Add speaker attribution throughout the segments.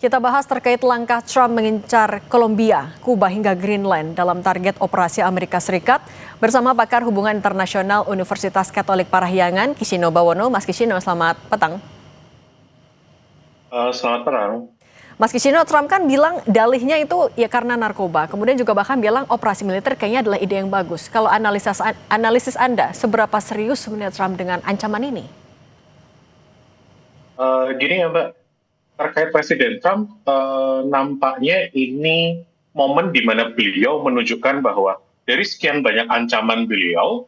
Speaker 1: Kita bahas terkait langkah Trump mengincar Kolombia, Kuba hingga Greenland dalam target operasi Amerika Serikat bersama pakar hubungan internasional Universitas Katolik Parahyangan, Kishino Bawono. Mas Kishino, selamat petang.
Speaker 2: Selamat petang.
Speaker 1: Mas Kishino, Trump kan bilang dalihnya itu ya karena narkoba. Kemudian juga bahkan bilang operasi militer kayaknya adalah ide yang bagus. Kalau analisis Anda, seberapa serius sebenarnya Trump dengan ancaman ini?
Speaker 2: Gini ya Mbak, terkait Presiden Trump, nampaknya ini momen di mana beliau menunjukkan bahwa dari sekian banyak ancaman beliau,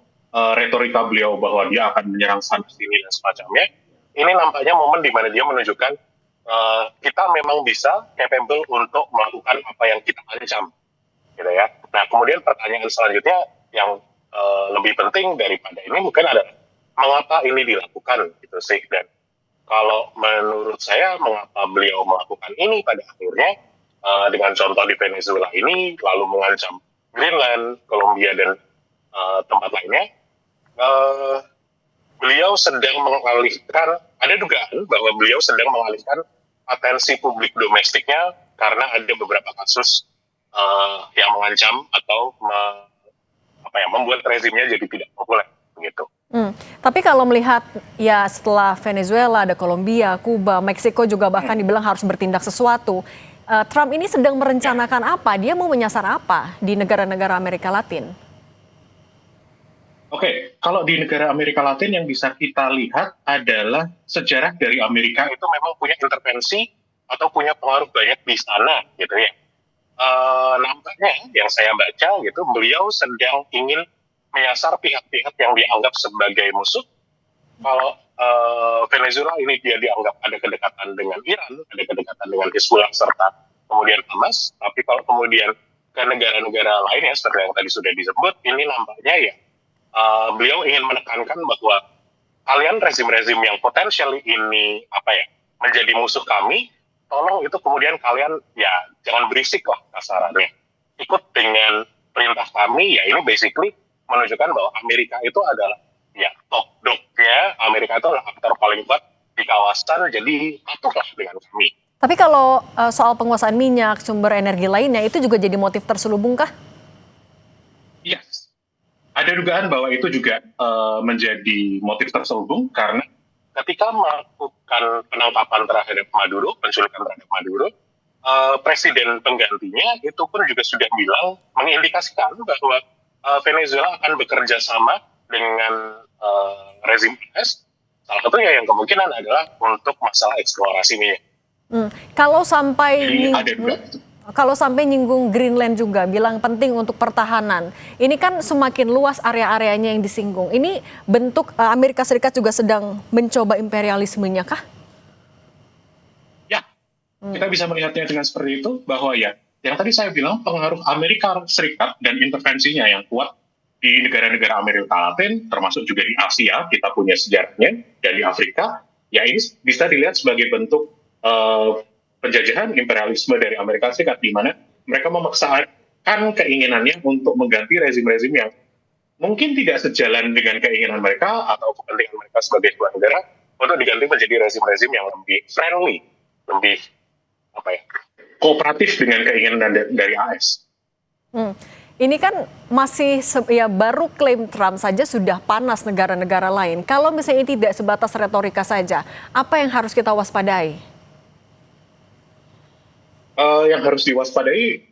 Speaker 2: retorika beliau bahwa dia akan menyerang sana sini dan semacamnya, ini nampaknya momen di mana dia menunjukkan kita memang bisa capable untuk melakukan apa yang kita ancam, gitu ya. Nah, kemudian pertanyaan selanjutnya yang lebih penting daripada ini mungkin adalah mengapa ini dilakukan, gitu sih. Dan kalau menurut saya mengapa beliau melakukan ini pada akhirnya dengan contoh di Venezuela ini lalu mengancam Greenland, Kolombia dan tempat lainnya, beliau sedang mengalihkan, ada dugaan bahwa beliau sedang mengalihkan atensi publik domestiknya karena ada beberapa kasus yang mengancam atau membuat rezimnya jadi tidak populer begitu.
Speaker 1: Tapi kalau melihat ya setelah Venezuela, ada Kolombia, Kuba, Meksiko juga bahkan dibilang harus bertindak sesuatu. Trump ini sedang merencanakan apa? Dia mau menyasar apa di negara-negara Amerika Latin?
Speaker 2: Oke, kalau di negara Amerika Latin yang bisa kita lihat adalah sejarah dari Amerika itu memang punya intervensi atau punya pengaruh banyak di sana, gitu ya. Nampaknya yang saya baca gitu, beliau sedang ingin menyasar pihak-pihak yang dianggap sebagai musuh. Kalau Venezuela ini dia dianggap ada kedekatan dengan Iran, ada kedekatan dengan Hezbollah serta kemudian Hamas. Tapi kalau kemudian ke negara-negara lainnya seperti yang tadi sudah disebut, ini nampaknya ya beliau ingin menekankan bahwa kalian rezim-rezim yang potensial ini menjadi musuh kami, tolong itu kemudian kalian ya jangan berisik lah kasarannya, ikut dengan perintah kami. Ya ini basically menunjukkan bahwa Amerika itu adalah ya top dog-nya, Amerika itu adalah aktor paling kuat di kawasan, jadi patuhlah dengan kami.
Speaker 1: Tapi kalau soal penguasaan minyak, sumber energi lainnya itu juga jadi motif terselubung kah?
Speaker 2: Yes. Ada dugaan bahwa itu juga menjadi motif terselubung karena ketika melakukan penangkapan terhadap Maduro, penculikan terhadap Maduro, presiden penggantinya itu pun juga sudah bilang, mengindikasikan bahwa Venezuela akan bekerja sama dengan rezim AS. Salah satunya yang kemungkinan adalah untuk masalah eksplorasi minyak.
Speaker 1: Kalau sampai nyinggung Greenland juga, bilang penting untuk pertahanan. Ini kan semakin luas area-areanya yang disinggung. Ini bentuk Amerika Serikat juga sedang mencoba imperialismenya kah?
Speaker 2: Ya, kita bisa melihatnya dengan seperti itu, bahwa ya, yang tadi saya bilang pengaruh Amerika Serikat dan intervensinya yang kuat di negara-negara Amerika Latin, termasuk juga di Asia, kita punya sejarahnya, dan di Afrika, ya ini bisa dilihat sebagai bentuk penjajahan imperialisme dari Amerika Serikat, di mana mereka memaksakan keinginannya untuk mengganti rezim-rezim yang mungkin tidak sejalan dengan keinginan mereka atau kepentingan mereka sebagai sebuah negara, untuk diganti menjadi rezim-rezim yang lebih friendly, lebih kooperatif dengan keinginan dari AS.
Speaker 1: Ini kan masih ya baru klaim Trump saja sudah panas negara-negara lain. Kalau misalnya ini tidak sebatas retorika saja, apa yang harus kita waspadai?
Speaker 2: Yang harus diwaspadai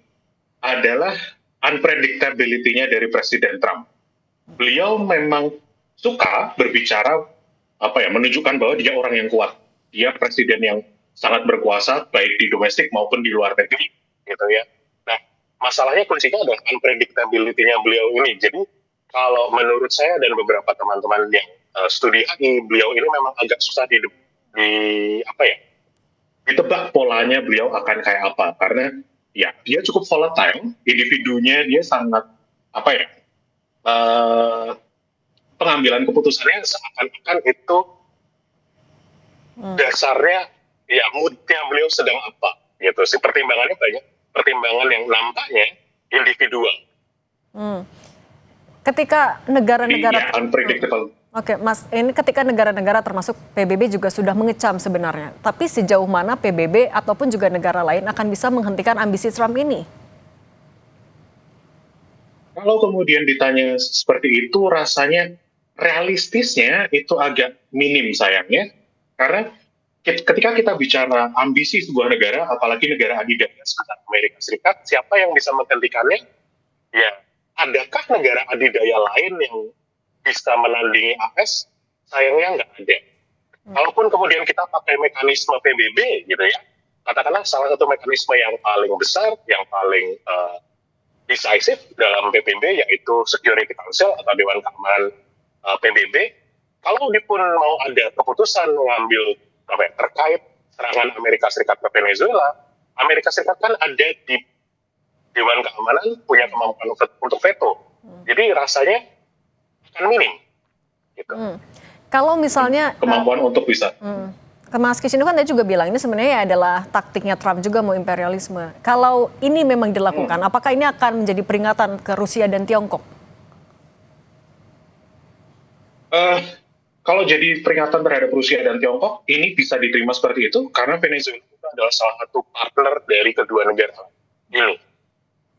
Speaker 2: adalah unpredictability-nya dari Presiden Trump. Beliau memang suka berbicara, menunjukkan bahwa dia orang yang kuat. Dia presiden yang sangat berkuasa, baik di domestik maupun di luar negeri, gitu ya. Nah, masalahnya kuncinya adalah unpredictability-nya beliau ini. Jadi, kalau menurut saya dan beberapa teman-teman yang studi HI, beliau ini memang agak susah ditebak polanya beliau akan kayak apa, karena ya dia cukup volatile, individunya dia sangat pengambilan keputusannya seakan-akan itu dasarnya ya moodnya beliau sedang apa gitu sih. Pertimbangannya banyak, pertimbangan yang nampaknya individual.
Speaker 1: Ketika negara-negara
Speaker 2: unpredictable.
Speaker 1: Oke, Mas, ini ketika negara-negara termasuk PBB juga sudah mengecam sebenarnya. Tapi sejauh mana PBB ataupun juga negara lain akan bisa menghentikan ambisi Trump ini?
Speaker 2: Kalau kemudian ditanya seperti itu, rasanya realistisnya itu agak minim sayangnya, karena ketika kita bicara ambisi sebuah negara, apalagi negara adidaya seperti Amerika Serikat, siapa yang bisa menggantikannya? Ya, adakah negara adidaya lain yang bisa menandingi AS? Sayangnya nggak ada. Walaupun kemudian kita pakai mekanisme PBB gitu ya, katakanlah salah satu mekanisme yang paling besar, yang paling decisive dalam PBB yaitu Security Council atau Dewan Keamanan PBB. Kalau pun mau ada keputusan mengambil terkait serangan Amerika Serikat ke Venezuela, Amerika Serikat kan ada di Dewan Keamanan punya kemampuan untuk veto. Jadi rasanya akan minim. Gitu.
Speaker 1: Kalau misalnya
Speaker 2: kemampuan untuk bisa.
Speaker 1: Mas Kisinu kan tadi juga bilang ini sebenarnya adalah taktiknya Trump juga mau imperialisme. Kalau ini memang dilakukan, apakah ini akan menjadi peringatan ke Rusia dan Tiongkok?
Speaker 2: Kalau jadi peringatan terhadap Rusia dan Tiongkok, ini bisa diterima seperti itu karena Venezuela itu adalah salah satu partner dari kedua negara ini.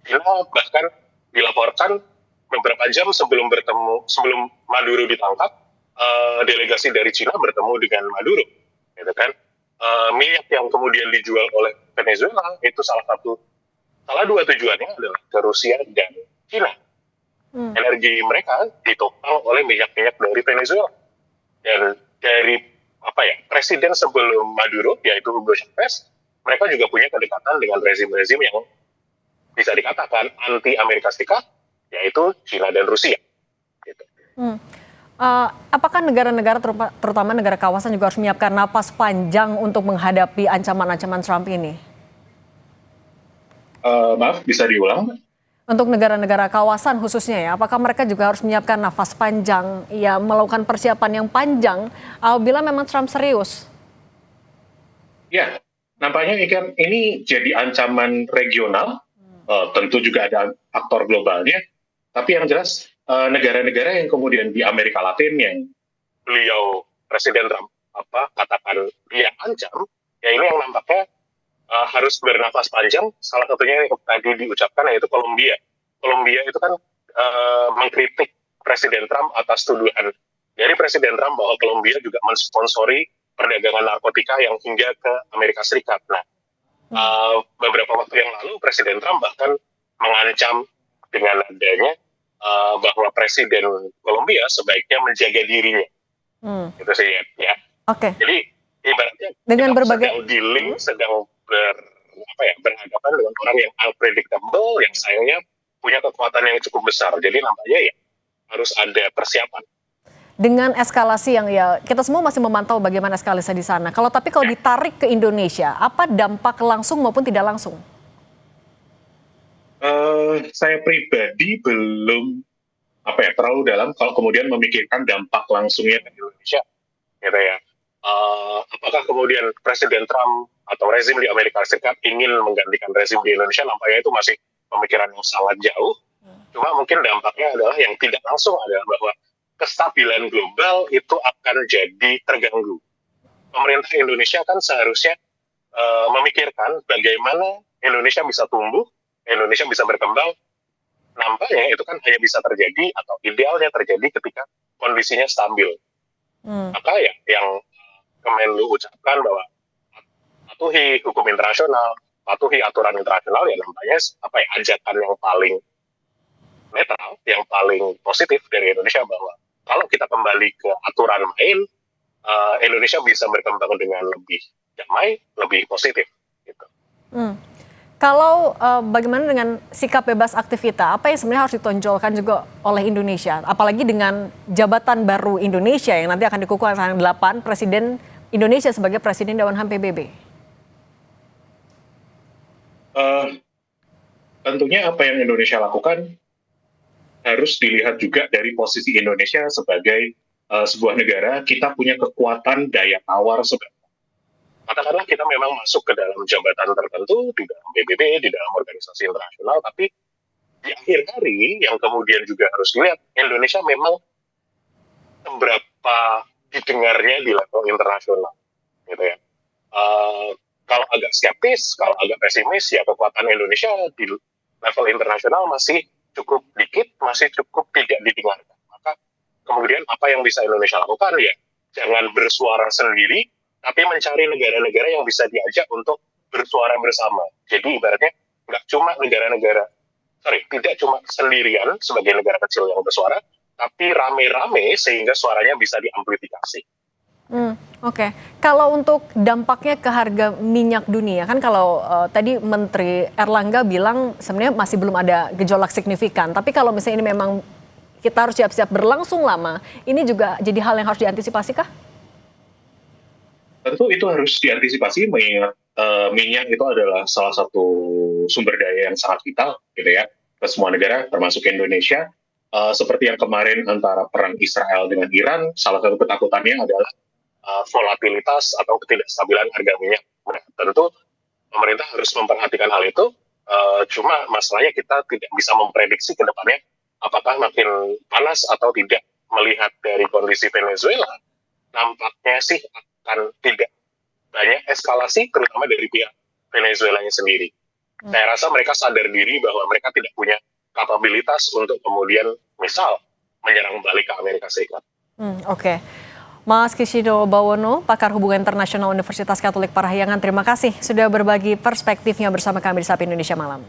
Speaker 2: China bahkan dilaporkan beberapa jam sebelum Maduro ditangkap, delegasi dari China bertemu dengan Maduro, gitu kan? Minyak yang kemudian dijual oleh Venezuela itu salah dua tujuannya adalah ke Rusia dan China. Energi mereka ditopang oleh minyak-minyak dari Venezuela. Dan dari presiden sebelum Maduro yaitu Hugo Chavez, mereka juga punya kedekatan dengan rezim-rezim yang bisa dikatakan anti Amerika Serikat, yaitu China dan Rusia. Gitu.
Speaker 1: Apakah negara-negara terutama negara kawasan juga harus menyiapkan napas panjang untuk menghadapi ancaman-ancaman Trump ini?
Speaker 2: Maaf, bisa diulang?
Speaker 1: Untuk negara-negara kawasan khususnya ya, apakah mereka juga harus menyiapkan nafas panjang, ya melakukan persiapan yang panjang apabila memang Trump serius?
Speaker 2: Ya, nampaknya ini jadi ancaman regional, tentu juga ada aktor globalnya, tapi yang jelas negara-negara yang kemudian di Amerika Latin yang beliau Presiden Trump katakan dia ancam, ya ini yang nampaknya harus bernafas panjang. Salah satunya yang tadi diucapkan yaitu Kolombia. Kolombia itu kan mengkritik Presiden Trump atas tuduhan dari Presiden Trump bahwa Kolombia juga mensponsori perdagangan narkotika yang hingga ke Amerika Serikat. Nah, beberapa waktu yang lalu Presiden Trump bahkan mengancam dengan adanya bahwa Presiden Kolombia sebaiknya menjaga dirinya. Itu sih ya.
Speaker 1: Oke.
Speaker 2: Jadi ibaratnya
Speaker 1: dengan berbagai
Speaker 2: sedang berhadapan dengan orang yang unpredictable, yang sayangnya punya kekuatan yang cukup besar. Jadi nampaknya ya harus ada persiapan.
Speaker 1: Dengan eskalasi yang ya kita semua masih memantau bagaimana eskalasi di sana. Kalau ditarik ke Indonesia, apa dampak langsung maupun tidak langsung?
Speaker 2: Saya pribadi belum terlalu dalam kalau kemudian memikirkan dampak langsungnya ke Indonesia, gitu ya. Apakah kemudian Presiden Trump atau rezim di Amerika Serikat ingin menggantikan rezim di Indonesia? Nampaknya itu masih pemikiran yang sangat jauh. Cuma mungkin dampaknya adalah yang tidak langsung adalah bahwa kestabilan global itu akan jadi terganggu. Pemerintah Indonesia kan seharusnya memikirkan bagaimana Indonesia bisa tumbuh, Indonesia bisa berkembang. Nampaknya itu kan hanya bisa terjadi atau idealnya terjadi ketika kondisinya stabil. Maka ya yang Kemenlu ucapkan bahwa patuhi hukum internasional, patuhi aturan internasional, ya nampaknya ajakan yang paling netral, yang paling positif dari Indonesia bahwa kalau kita kembali ke aturan main, Indonesia bisa berkembang dengan lebih damai, lebih positif. Gitu.
Speaker 1: Kalau bagaimana dengan sikap bebas aktivitas, apa yang sebenarnya harus ditonjolkan juga oleh Indonesia? Apalagi dengan jabatan baru Indonesia yang nanti akan dikukuhkan tanggal 8, Presiden Indonesia sebagai Presiden Dewan HAM PBB.
Speaker 2: Tentunya apa yang Indonesia lakukan harus dilihat juga dari posisi Indonesia sebagai sebuah negara. Kita punya kekuatan daya tawar sebenarnya. Katakanlah kita memang masuk ke dalam jabatan tertentu di dalam PBB, di dalam organisasi internasional, tapi di akhir hari yang kemudian juga harus dilihat, Indonesia memang seberapa didengarnya di level internasional, gitu ya. Kalau agak skeptis, kalau agak pesimis, ya kekuatan Indonesia di level internasional masih cukup dikit, masih cukup tidak didengarkan. Maka kemudian apa yang bisa Indonesia lakukan ya, jangan bersuara sendiri, tapi mencari negara-negara yang bisa diajak untuk bersuara bersama. Jadi ibaratnya nggak cuma tidak cuma sendirian sebagai negara kecil yang bersuara, tapi rame-rame sehingga suaranya bisa diamplifikasi.
Speaker 1: Oke. Kalau untuk dampaknya ke harga minyak dunia, kan kalau tadi Menteri Erlangga bilang sebenarnya masih belum ada gejolak signifikan. Tapi kalau misalnya ini memang kita harus siap-siap berlangsung lama, ini juga jadi hal yang harus diantisipasi kah?
Speaker 2: Tentu itu harus diantisipasi, mengingat minyak itu adalah salah satu sumber daya yang sangat vital, gitu ya, ke semua negara, termasuk Indonesia. Seperti yang kemarin antara perang Israel dengan Iran, salah satu ketakutannya adalah volatilitas atau ketidakstabilan harga minyak. Nah, tentu pemerintah harus memperhatikan hal itu. Cuma masalahnya kita tidak bisa memprediksi ke depannya apakah makin panas atau tidak. Melihat dari kondisi Venezuela, nampaknya sih akan tidak banyak eskalasi, terutama dari pihak Venezuelanya sendiri. Saya rasa mereka sadar diri bahwa mereka tidak punya kapabilitas untuk kemudian misal menyerang balik ke Amerika Serikat.
Speaker 1: Oke. Mas Kishido Bawono, pakar hubungan internasional Universitas Katolik Parahyangan, terima kasih sudah berbagi perspektifnya bersama kami di Sapi Indonesia Malam.